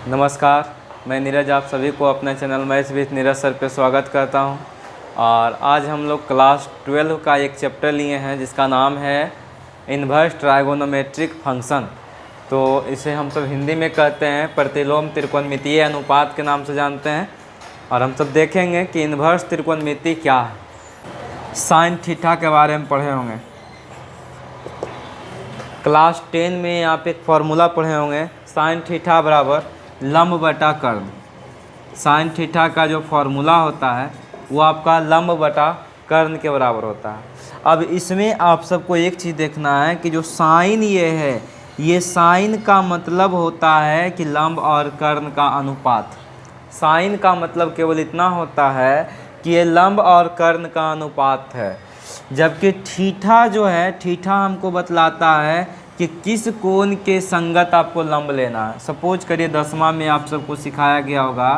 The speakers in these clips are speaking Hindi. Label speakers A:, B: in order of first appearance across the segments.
A: नमस्कार, मैं नीरज आप सभी को अपने channel maths with Neeraj sir पे स्वागत करता हूं। और आज हम लोग क्लास 12 का एक चैप्टर लिए हैं जिसका नाम है इन्वर्स ट्राइगोनोमेट्रिक फंक्शन। तो इसे हम सब हिंदी में कहते हैं प्रतिलोम त्रिकोणमितीय अनुपात के नाम से जानते हैं। और हम सब देखेंगे कि इन्वर्स त्रिकोणमिति क्या है। साइन थीटा के बारे में पढ़े होंगे, क्लास 10 में आप एक फॉर्मूला पढ़े होंगे, साइन थीटा बराबर लंब बटा कर्ण। साइन थीटा का जो फॉर्मूला होता है वो आपका लंब बटा कर्ण के बराबर होता है। अब इसमें आप सबको एक चीज़ देखना है कि जो साइन ये है, ये साइन का मतलब होता है कि लंब और कर्ण का अनुपात। साइन का मतलब केवल इतना होता है कि ये लंब और कर्ण का अनुपात है, जबकि थीटा जो है, थीटा हमको बतलाता है कि किस कोण के संगत आपको लंब लेना है। सपोज करिए 10वां में आप सबको सिखाया गया होगा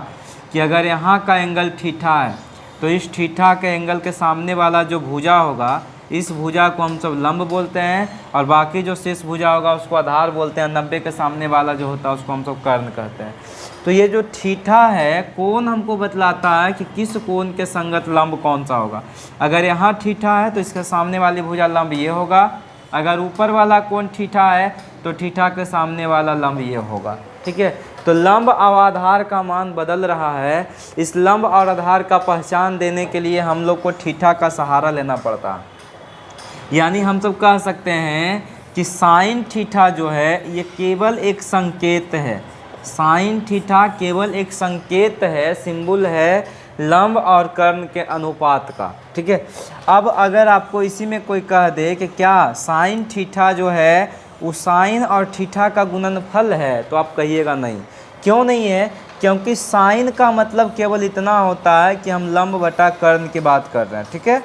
A: कि अगर यहाँ का एंगल थीटा है तो इस थीटा के एंगल के सामने वाला जो भुजा होगा, इस भुजा को हम सब लंब बोलते हैं, और बाकी जो शेष भुजा होगा उसको आधार बोलते हैं। 90 के सामने वाला जो होता है उसको हम सब कर्ण कहते हैं। तो ये जो थीटा है, कोण हमको बतलाता है कि किस कोण के संगत लंब कौन सा होगा। अगर यहाँ थीटा है तो इसके सामने वाली भुजा लंब ये होगा। अगर ऊपर वाला कोण थीटा है तो थीटा के सामने वाला लंब ये होगा। ठीक है, तो लंब और आधार का मान बदल रहा है। इस लंब और आधार का पहचान देने के लिए हम लोग को थीटा का सहारा लेना पड़ता है। यानी हम सब कह सकते हैं कि साइन थीटा जो है ये केवल एक संकेत है। साइन थीटा केवल एक संकेत है, सिंबल है लंब और कर्ण के अनुपात का। ठीक है, अब अगर आपको इसी में कोई कह दे कि क्या साइन थीटा जो है वो साइन और थीटा का गुणनफल है, तो आप कहिएगा नहीं। क्यों नहीं है? क्योंकि साइन का मतलब केवल इतना होता है कि हम लंब बटा कर्ण की बात कर रहे हैं। ठीक है,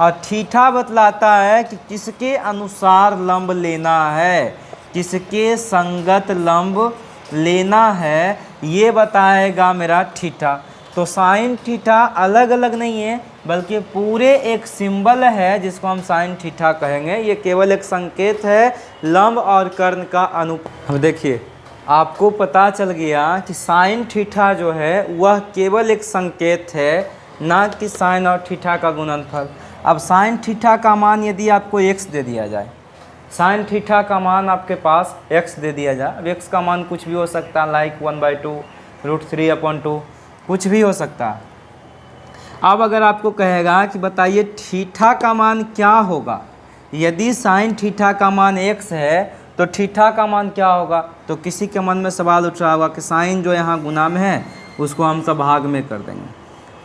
A: और थीटा बतलाता है कि किसके अनुसार लंब लेना है, किसके संगत लंब लेना है, ये बताएगा मेरा थीटा। तो साइन थीटा अलग अलग नहीं है, बल्कि पूरे एक सिंबल है जिसको हम साइन थीटा कहेंगे। ये केवल एक संकेत है लंब और कर्ण का अनुपात। अब देखिए, आपको पता चल गया कि साइन थीटा जो है वह केवल एक संकेत है, ना कि साइन और थीटा का गुणनफल। अब साइन थीटा का मान यदि आपको x दे दिया जाए, साइन थीटा का मान आपके पास x दे दिया जाए, अब x का मान कुछ भी हो सकता है, लाइक 1/2 √3/2 कुछ भी हो सकता है। अब अगर आपको कहेगा कि बताइए थीटा का मान क्या होगा, यदि साइन थीटा का मान x है तो थीटा का मान क्या होगा, तो किसी के मन में सवाल उठ रहा होगा कि साइन जो यहाँ गुना में है उसको हम सब भाग में कर देंगे।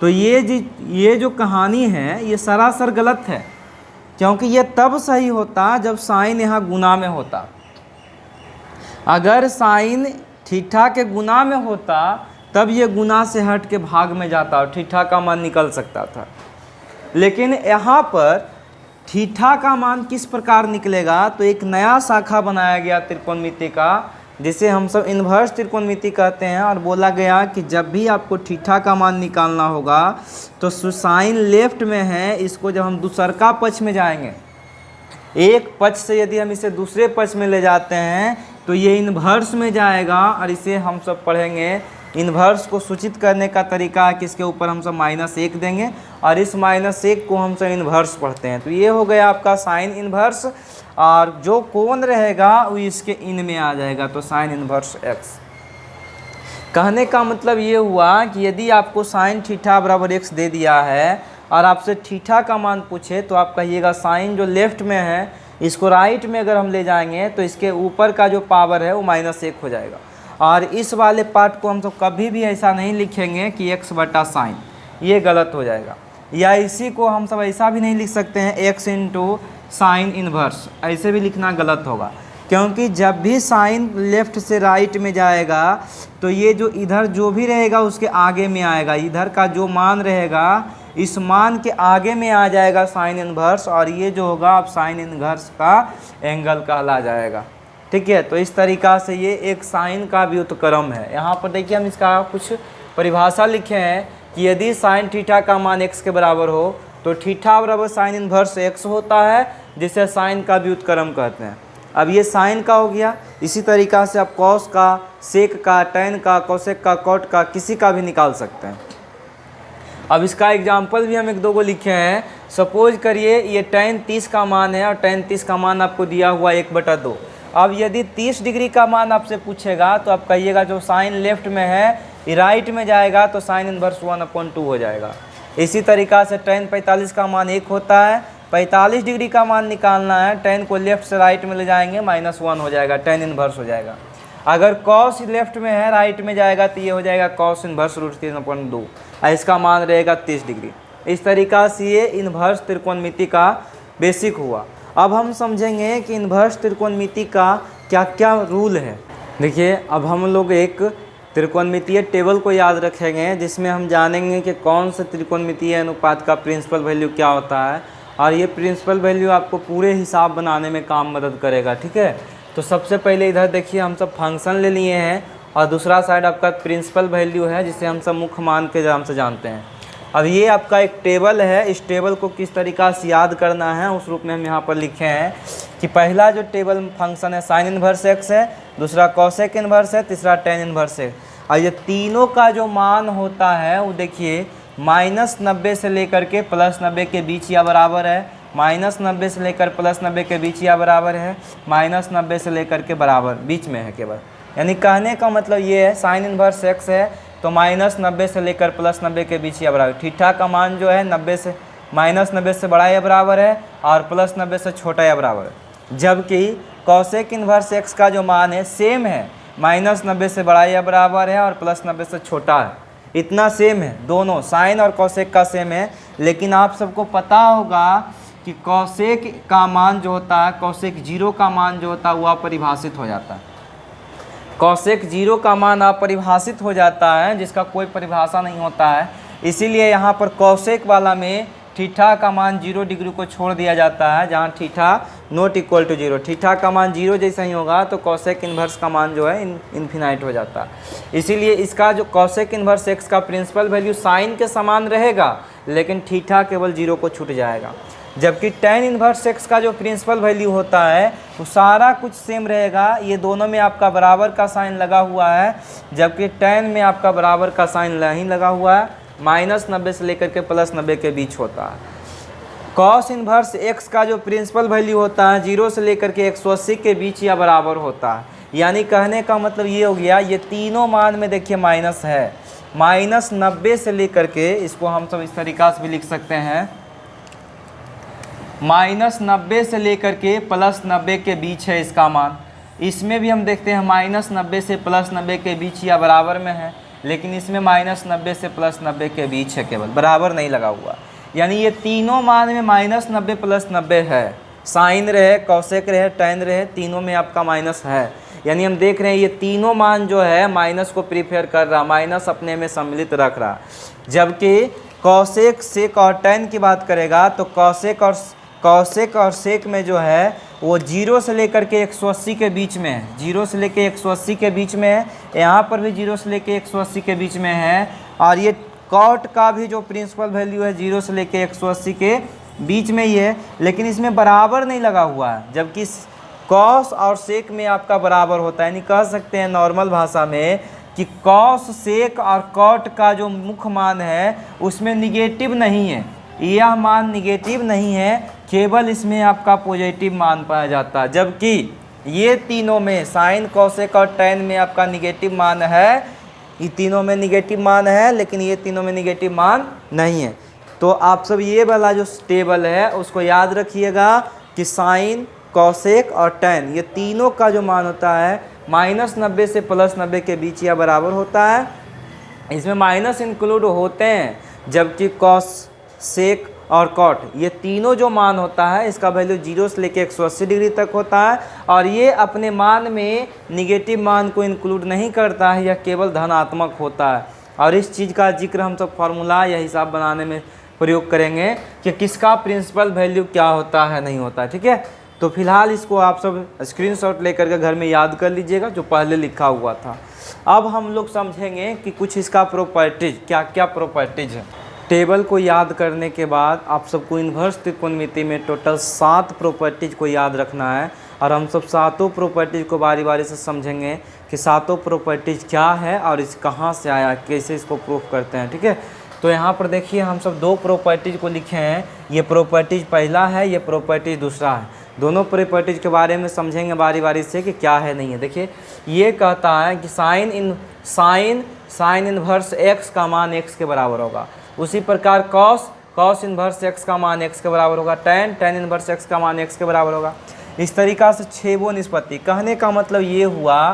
A: तो ये जो कहानी है ये सरासर गलत है, क्योंकि ये तब सही होता जब साइन यहाँ गुना में होता। अगर साइन थीटा के गुना में होता तब ये गुना से हट के भाग में जाता और थीटा का मान निकल सकता था। लेकिन यहाँ पर थीटा का मान किस प्रकार निकलेगा, तो एक नया शाखा बनाया गया त्रिकोणमिति का, जिसे हम सब इन्वर्स त्रिकोणमिति कहते हैं। और बोला गया कि जब भी आपको थीटा का मान निकालना होगा तो साइन लेफ्ट में है, इसको जब हम दूसरका पक्ष में जाएंगे, एक पक्ष से यदि हम इसे दूसरे पक्ष में ले जाते हैं तो ये इन्वर्स में जाएगा। और इसे हम सब पढ़ेंगे, इन्वर्स को सूचित करने का तरीका है कि इसके ऊपर हम सब -1 देंगे और इस -1 को हम सब इन्वर्स पढ़ते हैं। तो ये हो गया आपका साइन इन्वर्स, और जो कोण रहेगा वो इसके इन में आ जाएगा, तो साइन इन्वर्स x। कहने का मतलब ये हुआ कि यदि आपको साइन थीटा बराबर x दे दिया है और आपसे थीटा का मान पूछे तो आप कहिएगा साइन जो लेफ्ट में है इसको राइट में अगर हम ले जाएंगे तो इसके ऊपर का जो पावर है वो -1 हो जाएगा। और इस वाले पार्ट को हम तो कभी भी ऐसा नहीं लिखेंगे कि x बटा साइन, ये गलत हो जाएगा। या इसी को हम सब ऐसा भी नहीं लिख सकते हैं x इंटू साइन इन्वर्स, ऐसे भी लिखना गलत होगा। क्योंकि जब भी साइन लेफ्ट से राइट में जाएगा तो ये जो इधर जो भी रहेगा उसके आगे में आएगा, इधर का जो मान रहेगा इस मान के आगे में आ जाएगा साइन इन्वर्स, और ये जो होगा अब साइन इन्वर्स का एंगल कहला जाएगा। ठीक है, तो इस तरीक़ा से ये एक साइन का व्युत्क्रम है। यहाँ पर देखिए हम इसका कुछ परिभाषा लिखे हैं कि यदि साइन थीटा का मान x के बराबर हो तो थीटा बराबर साइन इन्वर्स x होता है, जिसे साइन का व्युत्क्रम कहते हैं। अब ये साइन का हो गया। इसी तरीक़ा से आप कॉस का, सेक का, टैन का, कोसेक का, कॉट का, किसी का भी निकाल सकते हैं। अब इसका एग्जाम्पल भी हम एक दो को लिखे हैं। सपोज करिए ये tan 30 का मान है और tan 30 का मान आपको दिया हुआ 1/2। अब यदि 30 डिग्री का मान आपसे पूछेगा तो आप कहिएगा जो साइन लेफ्ट में है ये राइट में जाएगा तो साइन इनवर्स 1/2 हो जाएगा। इसी तरीक़ा से tan 45 का मान 1 होता है। 45 डिग्री का मान निकालना है, tan को लेफ्ट से राइट में ले जाएंगे -1 हो जाएगा, tan इनवर्स हो जाएगा। अगर cos लेफ्ट में है राइट में जाएगा तो ये हो जाएगा cos इनवर्स √3/2 और इसका मान रहेगा 30 डिग्री। इस तरीक़ा से ये इन्वर्स त्रिकोणमिति का बेसिक हुआ। अब हम समझेंगे कि इन्वर्स त्रिकोणमिति का क्या क्या रूल है। देखिए अब हम लोग एक त्रिकोणमितीय टेबल को याद रखेंगे जिसमें हम जानेंगे कि कौन सा त्रिकोणमितीय अनुपात का प्रिंसिपल वैल्यू क्या होता है और ये प्रिंसिपल वैल्यू आपको पूरे हिसाब बनाने में काम मदद करेगा। ठीक है, तो सबसे पहले इधर देखिए हम सब फंक्शन ले लिए हैं और दूसरा साइड आपका प्रिंसिपल वैल्यू है जिसे हम सब मुख्य मान के नाम से जानते हैं। अब ये आपका एक टेबल है, इस टेबल को किस तरीक़ा से याद करना है उस रूप में हम यहाँ पर लिखे हैं कि पहला जो टेबल फंक्शन है साइन इनवर्स x है, दूसरा कोसेक इनवर्स है, तीसरा tan इनवर्स है। और ये तीनों का जो मान होता है वो देखिए -90 से लेकर के +90 के बीच या बराबर है, -90 से लेकर +90 के बीच या बराबर है, -90 से लेकर के बराबर बीच में है केवल। यानी कहने का मतलब ये है साइन इनवर्स x है तो -90 से लेकर +90 के बीच या बराबर। थीटा का मान जो है -90 से बड़ा या बराबर है और +90 से छोटा या बराबर है। जबकि कोसेक इनवर्स x का जो मान है सेम है, -90 से बड़ा या बराबर है और +90 से छोटा है। इतना सेम है, दोनों साइन और कोसेक का सेम है। लेकिन आप सबको पता होगा कि कोसेक का मान जो होता है, कोसेक 0 का मान जो होता है वो अपरिभाषित हो जाता है। कोसेक 0 का मान अपरिभाषित हो जाता है जिसका कोई परिभाषा नहीं होता है। इसीलिए यहाँ पर कोसेक वाला में थीटा का मान 0 डिग्री को छोड़ दिया जाता है, जहाँ theta not equal to 0। Theta का मान 0 जैसा ही होगा तो कोसेक इन्वर्स का मान जो है इन्फिनाइट हो जाता है। इसीलिए इसका जो कोसेक इन्वर्स x का प्रिंसिपल वैल्यू साइन के समान रहेगा लेकिन थीटा केवल 0 को छूट जाएगा। जबकि tan इन्वर्स x का जो प्रिंसिपल वैल्यू होता है वो सारा कुछ सेम रहेगा। ये दोनों में आपका बराबर का साइन लगा हुआ है, जबकि tan में आपका बराबर का साइन नहीं लगा हुआ है, -90 से लेकर के +90 के बीच होता है। कॉस इन्वर्स x का जो प्रिंसिपल वैल्यू होता है 0 से लेकर के 180 के बीच या बराबर होता है। यानी कहने का मतलब ये हो गया, ये तीनों मान में देखिए माइनस है, -90 से लेकर के, इसको हम सब इस तरीक़ा से भी लिख सकते हैं, -90 से लेकर के +90 के बीच है इसका मान। इसमें भी हम देखते हैं -90 से +90 के बीच या बराबर में है, लेकिन इसमें -90 से +90 के बीच है, केवल बराबर नहीं लगा हुआ। यानी ये तीनों मान में -90 +90 है, साइन रहे, कोसेक रहे, टैन रहे, तीनों में आपका माइनस है। यानी हम देख रहे हैं ये तीनों मान जो है माइनस को प्रीफेयर कर रहा, माइनस अपने में सम्मिलित रख रहा। जबकि कोसेक, सेक और टैन की बात करेगा तो कोसेक और सेक में जो है वो 0 से लेकर के 180 के बीच में है, 0 से लेकर 180 के बीच में है। यहाँ पर भी 0 से लेकर 180 के बीच में है। और ये कॉट का भी जो प्रिंसिपल वैल्यू है 0 से लेकर 180 के बीच में ही है, लेकिन इसमें बराबर नहीं लगा हुआ है। जबकि कॉस और सेक में आपका बराबर होता है। यानी कह सकते हैं नॉर्मल भाषा में कि कॉस, सेक और कॉट का जो मुख्य मान है उसमें निगेटिव नहीं है, यह मान निगेटिव नहीं है, केवल इसमें आपका पॉजिटिव मान पाया जाता है। जबकि ये तीनों में साइन, कोसेक और टैन में आपका निगेटिव मान है, ये तीनों में निगेटिव मान है, लेकिन ये तीनों में निगेटिव मान नहीं है। तो आप सब ये वाला जो टेबल है उसको याद रखिएगा कि साइन, कोसेक और टैन ये तीनों का जो मान होता है -90 से +90 के बीच या बराबर होता है। इसमें माइनस इंक्लूड होते हैं, जबकि कॉस, सेक और कॉट ये तीनों जो मान होता है इसका वैल्यू 0 से लेकर 180 डिग्री तक होता है। और ये अपने मान में निगेटिव मान को इंक्लूड नहीं करता है, यह केवल धनात्मक होता है। और इस चीज़ का जिक्र हम सब फार्मूला या हिसाब बनाने में प्रयोग करेंगे कि किसका प्रिंसिपल वैल्यू क्या होता है, नहीं होता है। ठीक है, तो फिलहाल इसको आप सब स्क्रीनशॉट लेकर के घर में याद कर लीजिएगा जो पहले लिखा हुआ था। अब हम लोग समझेंगे कि कुछ इसका प्रॉपर्टीज, क्या क्या प्रॉपर्टीज है। टेबल को याद करने के बाद आप सबको इन्वर्स त्रिकोणमिति में टोटल 7 प्रॉपर्टीज को याद रखना है। और हम सब सातों प्रॉपर्टीज को बारी बारी से समझेंगे कि सातों प्रॉपर्टीज क्या है और इस कहाँ से आया, कैसे इसको प्रूफ करते हैं। ठीक है, तो यहाँ पर देखिए हम सब दो प्रॉपर्टीज को लिखे हैं, ये प्रॉपर्टीज पहला है, ये प्रॉपर्टीज दूसरा है। दोनों प्रॉपर्टीज के बारे में समझेंगे बारी बारी से कि क्या है नहीं है। देखिए ये कहता है कि साइन इन्वर्स एक्स का मान एक्स के बराबर होगा। उसी प्रकार कॉस इन्वर्स एक्स का मान एक्स के बराबर होगा। टेन इन्वर्स एक्स का मान एक्स के बराबर होगा। इस तरीक़ा से छेबो निष्पत्ति। कहने का मतलब ये हुआ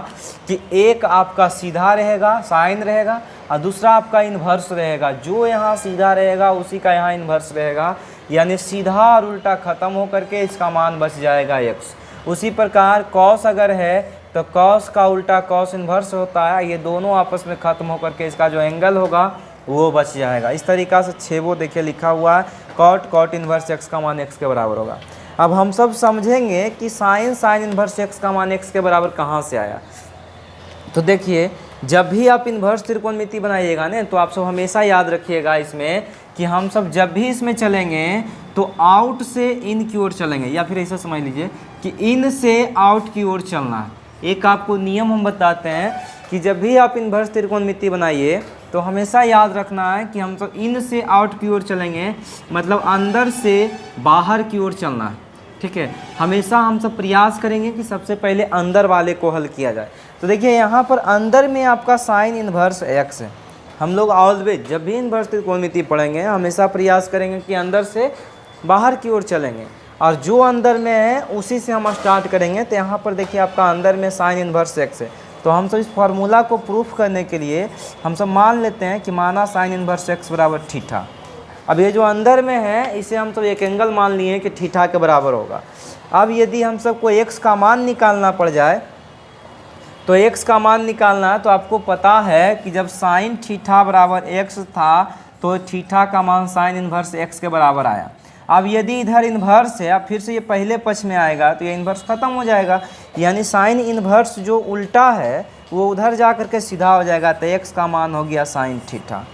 A: कि एक आपका सीधा रहेगा, साइन रहेगा, और दूसरा आपका इन्वर्स रहेगा। जो यहाँ सीधा रहेगा उसी का यहाँ इन्वर्स रहेगा, यानी सीधा और उल्टा ख़त्म होकर के इसका मान बच जाएगा एक्स। उसी प्रकार कॉस अगर है तो कॉस का उल्टा कॉस इन्वर्स होता है, ये दोनों आपस में ख़त्म होकर के इसका जो एंगल होगा वो बच जाएगा। इस तरीक़ा से छेबो देखिए लिखा हुआ है, कॉट इन्वर्स एक्स का मान एक्स के बराबर होगा। अब हम सब समझेंगे कि साइन इन्वर्स एक्स का मान एक्स के बराबर कहाँ से आया। तो देखिए जब भी आप इन्वर्स त्रिकोणमिति बनाइएगा ना, तो आप सब हमेशा याद रखिएगा इसमें कि हम सब जब भी इसमें चलेंगे तो आउट से इन की ओर चलेंगे, या फिर ऐसा समझ लीजिए कि इन से आउट की ओर चलना है। एक आपको नियम हम बताते हैं कि जब भी आप इन्वर्स त्रिकोणमिति बनाइए तो हमेशा याद रखना है कि हम सब इन से आउट की ओर चलेंगे, मतलब अंदर से बाहर की ओर चलना है। ठीक है, हमेशा हम सब प्रयास करेंगे कि सबसे पहले अंदर वाले को हल किया जाए। तो देखिए यहाँ पर अंदर में आपका साइन इन्वर्स एक्स है। हम लोग ऑलवेज जब भी इन्वर्स त्रिकोणमिति पढ़ेंगे हमेशा प्रयास करेंगे कि अंदर से बाहर की ओर चलेंगे, और जो अंदर में है उसी से हम स्टार्ट करेंगे। तो यहाँ पर देखिए आपका अंदर में साइन इन्वर्स एक्स है। तो हम सब इस फार्मूला को प्रूफ करने के लिए हम सब मान लेते हैं कि माना साइन इन्वर्स एक्स बराबर थीटा। अब ये जो अंदर में है इसे हम सब एक एंगल मान लिए कि थीटा के बराबर होगा। अब यदि हम सबको एक्स का मान निकालना पड़ जाए, तो एक्स का मान निकालना है, तो आपको पता है कि जब साइन थीटा बराबर एक्स था तो थीटा का मान साइन इन्वर्स एक्स के बराबर आया। अब यदि इधर इन्वर्स है, अब फिर से ये पहले पक्ष में आएगा तो ये इन्वर्स ख़त्म हो जाएगा, यानी साइन इन्वर्स जो उल्टा है वो उधर जा कर के सीधा हो जाएगा। तो एक्स का मान हो गया साइन थीटा,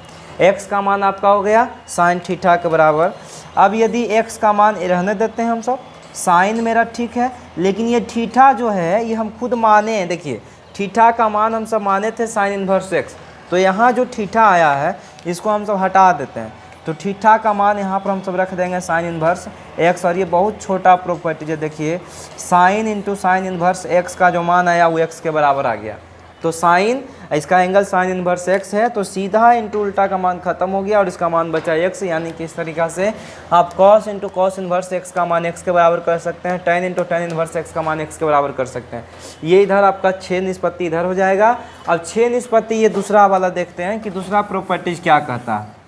A: एक्स का मान आपका हो गया साइन थीटा के बराबर। अब यदि एक्स का मान रहने देते हैं हम सब, साइन मेरा ठीक है, लेकिन ये थीटा जो है ये हम खुद माने हैं। देखिए थीटा का मान हम सब माने थे साइन इन्वर्स एक्स, तो यहाँ जो थीटा आया है इसको हम सब हटा देते हैं। तो थीटा का मान यहाँ पर हम सब रख देंगे साइन इन्वर्स एक्स, और ये बहुत छोटा प्रॉपर्टी है। देखिए sine into sine inverse x का जो मान आया वो एक्स के बराबर आ गया। तो साइन, इसका एंगल साइन इन्वर्स एक्स है, तो सीधा इंटू उल्टा का मान खत्म हो गया और इसका मान बचा एक्स। यानी कि इस तरीक़ा से आप cos into cos inverse x का मान एक्स के बराबर कर सकते हैं, ten into ten inverse x का मान एक्स के बराबर कर सकते हैं। ये इधर आपका 6 निष्पत्ति इधर हो जाएगा। अब 6 निष्पत्ति ये दूसरा वाला देखते हैं कि दूसरा प्रॉपर्टीज क्या कहता है।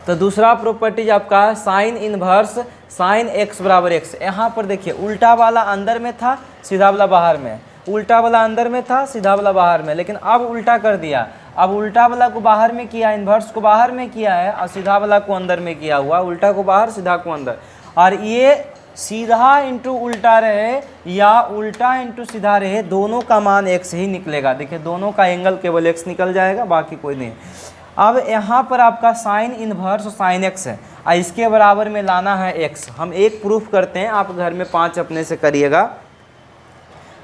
A: तो दूसरा प्रॉपर्टीज आपका साइन इन्वर्स साइन एक्स बराबर एक्स। यहाँ पर देखिए उल्टा वाला अंदर में था, सीधा वाला बाहर में, उल्टा वाला अंदर में था, सीधा वाला बाहर में, लेकिन अब उल्टा कर दिया। अब उल्टा वाला को बाहर में किया, इन्वर्स को बाहर में किया है, और सीधा वाला को अंदर में किया हुआ, उल्टा को बाहर सीधा को अंदर। और ये सीधा इंटू उल्टा रहे या उल्टा इंटू सीधा रहे, दोनों का मान एक्स ही निकलेगा। देखिए दोनों का एंगल केवल एक्स निकल जाएगा, बाकी कोई नहीं। अब यहाँ पर आपका साइन इन्वर्स साइन एक्स है, और इसके बराबर में लाना है एक्स। हम एक प्रूफ करते हैं, आप घर में 5 अपने से करिएगा।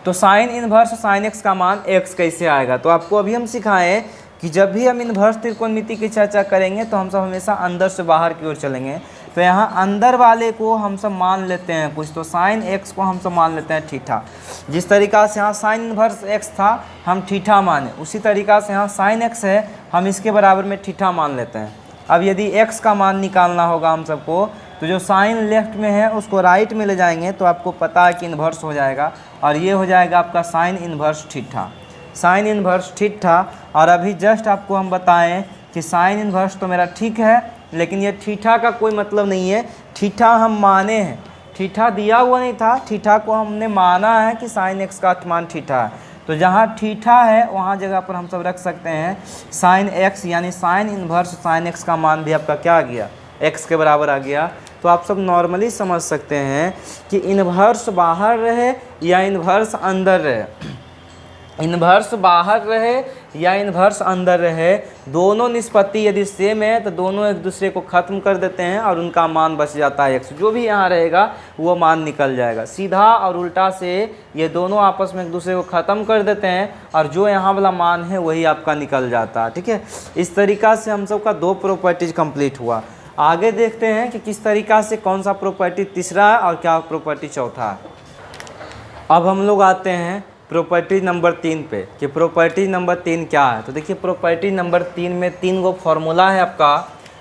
A: तो साइन इन्वर्स साइन एक्स का मान एक्स कैसे आएगा। तो आपको अभी हम सिखाएं कि जब भी हम इन्वर्स त्रिकोणमिति की चर्चा करेंगे तो हम सब हमेशा अंदर से बाहर की ओर चलेंगे। तो यहाँ अंदर वाले को हम सब मान लेते हैं कुछ, तो साइन एक्स को हम सब मान लेते हैं थीटा। जिस तरीक़ा से यहाँ साइन इन्वर्स एक्स था हम थीटा माने, उसी तरीक़ा से यहाँ साइन एक्स है हम इसके बराबर में थीटा मान लेते हैं। अब यदि एक्स का मान निकालना होगा हम सबको, तो जो साइन लेफ्ट में है उसको राइट में ले जाएंगे तो आपको पता है कि इन्वर्स हो जाएगा, और ये हो जाएगा आपका sign inverse theta, sign inverse theta. और अभी जस्ट आपको हम बताएं कि साइन इन्वर्स तो मेरा ठीक है, लेकिन ये थीटा का कोई मतलब नहीं है। थीटा हम माने हैं, थीटा दिया हुआ नहीं था, थीटा को हमने माना है कि साइन एक्स का मान थीटा है। तो जहाँ थीटा है वहाँ जगह पर हम सब रख सकते हैं साइन एक्स, यानी साइन इन्वर्स साइन एक्स का मान भी आपका क्या आ गया, एक्स के बराबर आ गया। तो आप सब नॉर्मली समझ सकते हैं कि इन्वर्स बाहर रहे या इन्वर्स अंदर रहे, इन्वर्स बाहर रहे या इन्वर्स अंदर रहे, दोनों निष्पत्ति यदि सेम है तो दोनों एक दूसरे को ख़त्म कर देते हैं और उनका मान बच जाता है x। जो भी यहाँ रहेगा वो मान निकल जाएगा। सीधा और उल्टा से ये दोनों आपस में एक दूसरे को ख़त्म कर देते हैं और जो यहाँ वाला मान है वही आपका निकल जाता है। ठीक है, इस तरीक़ा से हम सब का 2 प्रॉपर्टीज कंप्लीट हुआ। आगे देखते हैं कि किस तरीक़ा से कौन सा प्रॉपर्टी तीसरा है और क्या प्रॉपर्टी चौथा है। अब हम लोग आते हैं प्रॉपर्टी नंबर 3 पे कि प्रॉपर्टी नंबर 3 क्या है। तो देखिए प्रॉपर्टी नंबर 3 में 3 गो फॉर्मूला है आपका।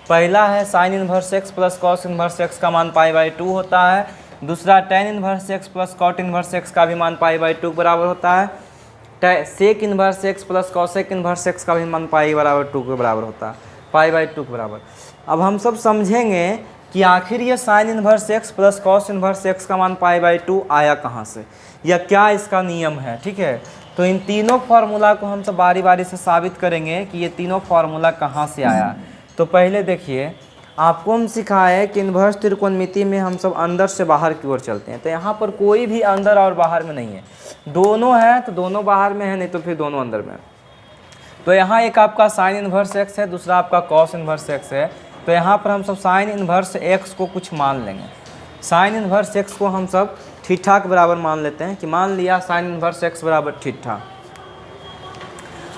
A: पहला है sine inverse x plus cos inverse x का मान π/2 होता है। दूसरा tan inverse x plus cot inverse x का भी मान π/2 बराबर होता है। Sec inverse x plus cosec inverse x का भी मान π/2 के बराबर होता है, π/2 के बराबर। अब हम सब समझेंगे कि आखिर ये sign inverse x plus cos inverse x का मान π/2 आया कहाँ से या क्या इसका नियम है। ठीक है, तो इन तीनों फार्मूला को हम सब बारी बारी से साबित करेंगे कि ये तीनों फार्मूला कहाँ से आया। तो पहले देखिए आपको हम सिखाए कि इन्वर्स त्रिकोणमिति में हम सब अंदर से बाहर की ओर चलते हैं। तो यहाँ पर कोई भी अंदर और बाहर में नहीं है, दोनों है तो दोनों बाहर में है, नहीं तो फिर दोनों अंदर में है। तो यहाँ एक आपका साइन इन्वर्स एक्स है, दूसरा आपका कॉस इन्वर्स एक्स है। तो यहाँ पर हम सब साइन इन्वर्स एक्स को कुछ मान लेंगे। साइन इन्वर्स एक्स को हम सब थीटा के बराबर मान लेते हैं कि मान लिया साइन इन्वर्स एक्स बराबर थीटा।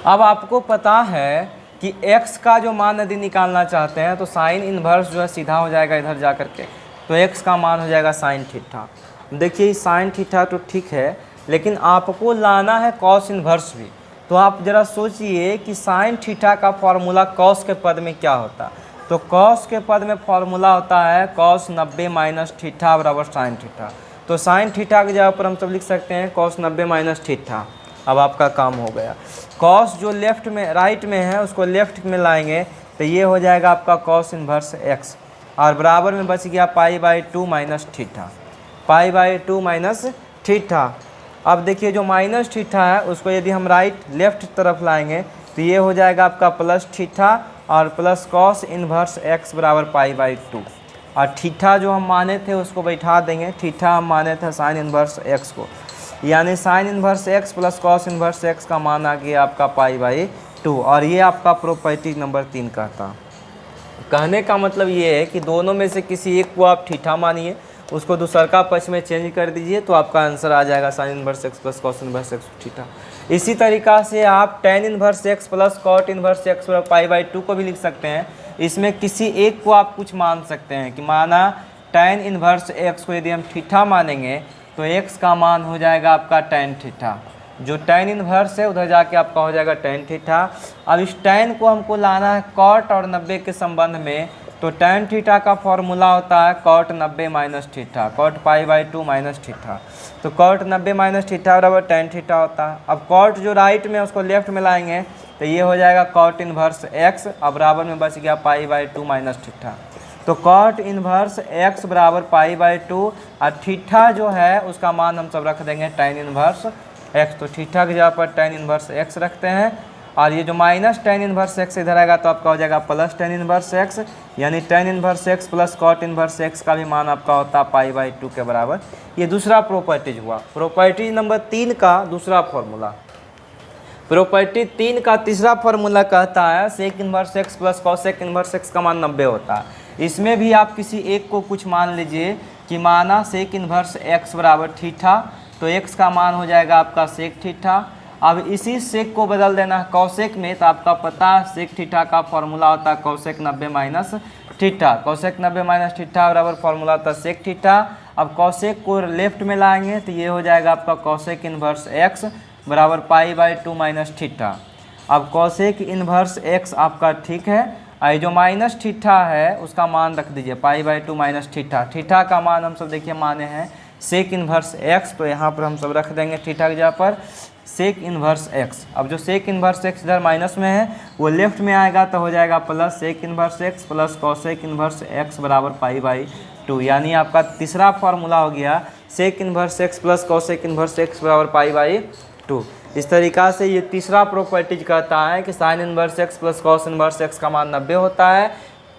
A: अब आपको पता है कि x का जो मान यदि निकालना चाहते हैं तो साइन इन्वर्स जो है सीधा हो जाएगा इधर जा कर के, तो x का मान हो जाएगा साइन थीटा। देखिए साइन थीटा तो ठीक है, लेकिन आपको लाना है कॉस इन्वर्स भी। तो आप ज़रा सोचिए कि साइन थीटा का फॉर्मूला कॉस के पद में क्या होता है। तो कॉस के पद में फॉर्मूला होता है कॉस 90 माइनस थीटा बराबर साइन थीटा। तो साइन थीटा की जगह पर हम सब लिख सकते हैं कॉस 90 माइनस थीटा। अब आपका काम हो गया। कॉस जो लेफ्ट में राइट में है उसको लेफ्ट में लाएंगे तो ये हो जाएगा आपका कॉस इन्वर्स एक्स और बराबर में बच गया π/2 माइनस थीटा, π/2 माइनस थीटा। अब देखिए जो माइनस थीटा है उसको यदि हम राइट लेफ्ट तरफ लाएंगे तो ये हो जाएगा आपका प्लस थीटा और प्लस कॉस इन्वर्स एक्स बराबर π/2। और थीटा जो हम माने थे उसको बैठा देंगे, थीटा हम माने थे साइन इन्वर्स एक्स को, यानी sign inverse x plus cos inverse x का मान आ गया आपका π/2। और ये आपका प्रॉपर्टी नंबर 3 कहता। कहने का मतलब ये है कि दोनों में से किसी एक को आप थीटा मानिए, उसको दूसर का पक्ष में चेंज कर दीजिए तो आपका आंसर आ जाएगा sine inverse x plus cos inverse x theta. इसी तरीक़ा से आप tan inverse x plus cot inverse x π/2 को भी लिख सकते हैं। इसमें किसी एक को आप कुछ मान सकते हैं कि माना टेन इन्वर्स एक्स को यदि हम थीटा मानेंगे तो एक्स का मान हो जाएगा आपका टेन थीटा। जो टेन इन्वर्स है उधर जाके आपका हो जाएगा टेन थीटा। अब इस टेन को हमको लाना है कॉट और 90 के संबंध में, तो टेन थीटा का फॉर्मूला होता है cot 90 minus theta, cot π/2 minus theta. तो कॉट 90 माइनस थीटा बराबर टेन थीटा होता है। अब कॉट जो राइट में उसको लेफ्ट में लाएंगे तो ये हो जाएगा कॉट इन्वर्स एक्स और बराबर में बच गया π/2 माइनस थीटा। तो कॉट इन्वर्स एक्स बराबर π/2 और थीटा जो है उसका मान हम सब रख देंगे टेन इन्वर्स एक्स। तो थीटा की जगह पर टेन इन्वर्स एक्स रखते हैं और ये जो माइनस टेन इन्वर्स एक्स इधर आएगा तो आपका हो जाएगा प्लस टेन इन्वर्स एक्स, यानी tan inverse x plus cot inverse x का भी मान आपका होता है π/2 के बराबर। ये दूसरा प्रॉपर्टीज हुआ। प्रॉपर्टी नंबर 3 का दूसरा फॉर्मूला। प्रॉपर्टी 3 का तीसरा फॉर्मूला कहता है sec inverse x plus cosec inverse x का मान 90 होता है। इसमें भी आप किसी एक को कुछ मान लीजिए कि माना सेक इन्वर्स एक्स बराबर थीटा, तो एक्स का मान हो जाएगा आपका सेक थीटा। अब इसी सेक को बदल देना है कॉसेक में, तो आपका पता है सेक थीटा का फॉर्मूला होता है cosec 90 minus theta. Cosec 90 minus theta बराबर फॉर्मूला होता है सेक थीटा। अब कॉसेक को लेफ्ट में लाएंगे तो ये हो जाएगा आपका कॉसेक इन्वर्स एक्स बराबर π/2 माइनस थीटा। अब कॉसेक इन्वर्स एक्स आपका ठीक है, और जो माइनस थीटा है उसका मान रख दीजिए π/2 माइनस थीटा। थीटा का मान हम सब देखिए माने हैं सेक इन्वर्स एक्स, तो यहाँ पर हम सब रख देंगे थीटा की जगह पर सेक इन्वर्स एक्स। अब जो सेक इन्वर्स एक्स इधर माइनस में है वो लेफ्ट में आएगा तो हो जाएगा plus sec inverse x plus cosec inverse x बराबर π/2, यानी आपका तीसरा फार्मूला हो गया sec inverse x plus cosec inverse x बराबर π/2। इस तरीक़ा से ये तीसरा प्रॉपर्टीज कहता है कि sine inverse x plus cos inverse x का मान 90 होता है।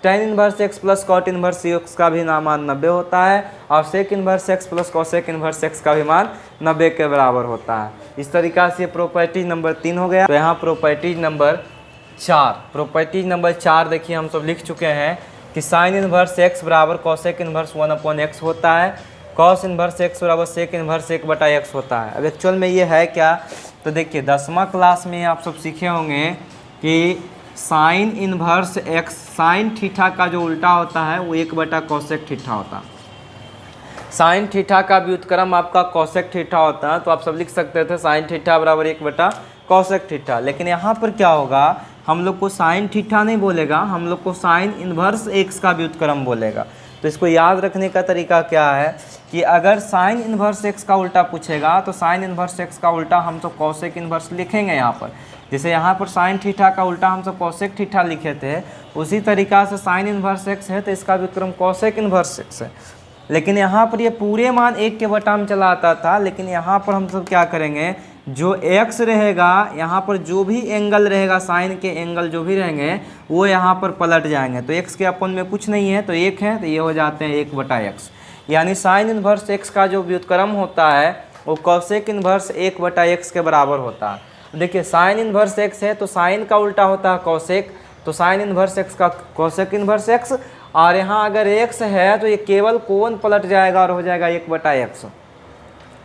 A: Tan inverse x plus cot inverse x का भी मान 90 होता है और sec inverse x plus cosec inverse x का भी मान 90 के बराबर होता है। इस तरीक़ा से प्रॉपर्टी नंबर 3 हो गया। तो यहाँ प्रॉपर्टी नंबर 4 देखिए हम सब लिख चुके हैं कि साइन इनवर्स एक्स बराबर कोसेक इनवर्स 1/x होता है, कॉस इनवर्स एक्स बराबर सेक इनवर्स 1/x होता है। अब एक्चुअल में ये है क्या, तो देखिए 10वां क्लास में आप सब सीखे होंगे कि sine inverse x, sine theta का जो उल्टा होता है वो 1/कोसेक थीटा होता है। साइन थीटा का व्युत्क्रम आपका कोसेक थीटा होता है, तो आप सब लिख सकते थे साइन थीटा बराबर 1/कोसेक थीटा। लेकिन यहाँ पर क्या होगा, हम लोग को साइन थीटा नहीं बोलेगा, हम लोग को साइन इनवर्स एक्स का व्युत्क्रम बोलेगा। तो इसको याद रखने का तरीका क्या है कि अगर साइन इनवर्स एक्स का उल्टा पूछेगा तो साइन इनवर्स एक्स का उल्टा हम तो कोसेक इनवर्स लिखेंगे यहाँ पर। जैसे यहाँ पर साइन थीटा का उल्टा हम सब कोसेक थीटा लिखे थे, उसी तरीक़ा से साइन इनवर्स एक्स है तो इसका व्युत्क्रम कोसेक इनवर्स एक्स है। लेकिन यहाँ पर ये पूरे मान 1 के बटा में चला आता था, लेकिन यहाँ पर हम सब क्या करेंगे, जो x रहेगा यहाँ पर जो भी एंगल रहेगा, साइन के एंगल जो भी रहेंगे वो यहाँ पर पलट जाएंगे। तो x के अपन में कुछ नहीं है तो 1 है, तो ये हो जाते हैं 1/x। यानी साइन इनवर्स x का जो व्युत्क्रम होता है वो कोसेक इनवर्स 1/x के बराबर होता है। देखिए साइन इनवर्स x है तो साइन का उल्टा होता है कोसेक, तो साइन इनवर्स x का कोसेक इनवर्स x, और यहाँ अगर x है तो ये केवल कोण पलट जाएगा और हो जाएगा 1/x।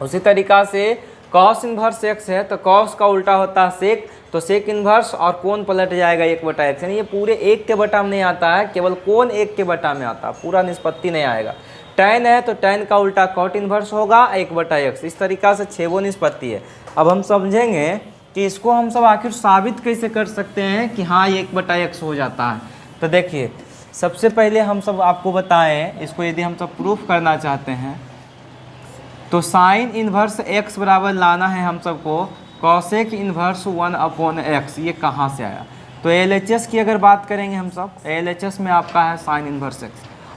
A: उसी तरीक़ा से कॉस इनवर्स x है तो कॉस का उल्टा होता है सेक, तो सेक इनवर्स और कोण पलट जाएगा 1/x। यानी ये पूरे 1 के बटा में नहीं आता है, केवल कोण 1 के बटा में आता है, पूरा निष्पत्ति नहीं आएगा। टैन है तो टैन का उल्टा कॉट इनवर्स होगा 1/x। इस तरीक़ा से 6 वो निष्पत्ति है। अब हम समझेंगे कि इसको हम सब आखिर साबित कैसे कर सकते हैं कि हाँ ये 1/x हो जाता है। तो देखिए सबसे पहले हम सब आपको बताएं, इसको यदि हम सब प्रूफ करना चाहते हैं तो साइन इन्वर्स x बराबर लाना है हम सबको कॉसेक इन्वर्स 1/x। ये कहाँ से आया, तो LHS की अगर बात करेंगे हम सब, LHS में आपका है साइन इन्वर्स x,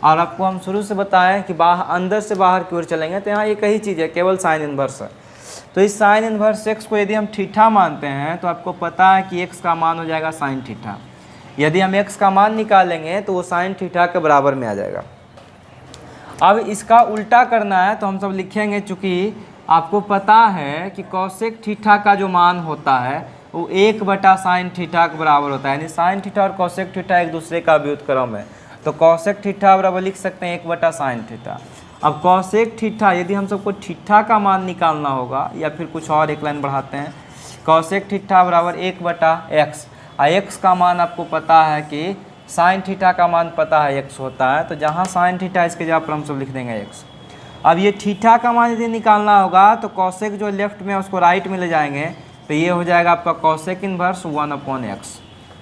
A: और आपको हम शुरू से बताएं कि अंदर से बाहर की ओर चलेंगे तो यहाँ एक ही चीज़ है, केवल साइन इन्वर्स है। तो इस साइन इन्वर्स x को यदि हम थीटा मानते हैं तो आपको पता है कि x का मान हो जाएगा साइन थीटा। यदि हम x का मान निकालेंगे तो वो साइन थीटा के बराबर में आ जाएगा। अब इसका उल्टा करना है तो हम सब लिखेंगे, चूँकि आपको पता है कि कॉसेक थीटा का जो मान होता है वो 1/साइन थीटा के बराबर होता है। यानी साइन थीटा और कॉसेक थीटा एक दूसरे का व्युत्क्रम है, तो कॉसेक थीटा बराबर लिख सकते हैं 1/साइन थीटा। अब कॉसेक थीटा यदि हम सबको थीटा का मान निकालना होगा, या फिर कुछ और एक लाइन बढ़ाते हैं, कॉसेक थीटा बराबर 1/x, और x का मान आपको पता है कि साइन थीटा का मान पता है x होता है, तो जहाँ साइन थीटा इसके जगह पर हम सब लिख देंगे x। अब ये थीटा का मान यदि निकालना होगा तो कॉसेक जो लेफ्ट में उसको राइट में ले जाएंगे, तो ये हो जाएगा आपका कॉसेक इन्वर्स 1/x।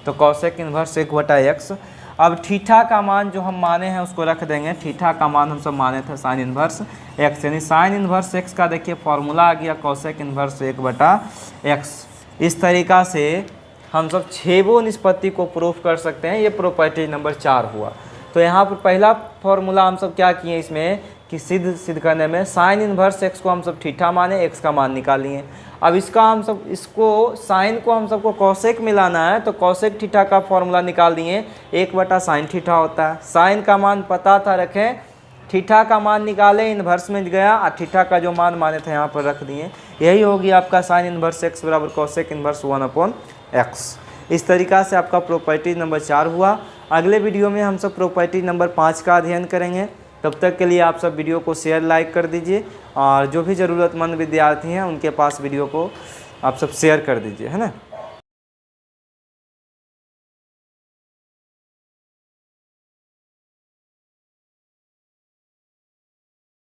A: तो कॉसेक इन्वर्स 1/x। अब थीटा का मान जो हम माने हैं उसको रख देंगे, थीटा का मान हम सब माने थे साइन इन्वर्स x, यानी साइन इन्वर्स x का देखिए फॉर्मूला आ गया कॉसेक इन्वर्स 1/x। इस तरीक़ा से हम सब 6 निष्पत्ति को प्रूफ कर सकते हैं। ये प्रॉपर्टी नंबर 4 हुआ। तो यहाँ पर पहला फॉर्मूला हम सब क्या किए इसमें कि सिद्ध करने में साइन इन्वर्स x को हम सब थीटा माने, x का मान निकालिए। अब इसका हम सब इसको साइन को हम सबको कॉसेक में लाना है, तो कॉसेक थीटा का फॉर्मूला निकाल दिए, 1/साइन थीटा होता है। साइन का मान पता था रखें, थीटा का मान निकाले, इन्वर्स में गया और थीटा का जो मान माने थे यहाँ पर रख दिए। यही होगी आपका साइन इन्वर्स x बराबर कॉसेक इन्वर्स 1/x। इस तरीक़ा से आपका प्रॉपर्टी नंबर 4 हुआ। अगले वीडियो में हम सब प्रॉपर्टी नंबर 5 का अध्ययन करेंगे। तब तक के लिए आप सब वीडियो को शेयर लाइक कर दीजिए, और जो भी ज़रूरतमंद विद्यार्थी हैं उनके पास वीडियो को आप सब शेयर कर दीजिए, है ना।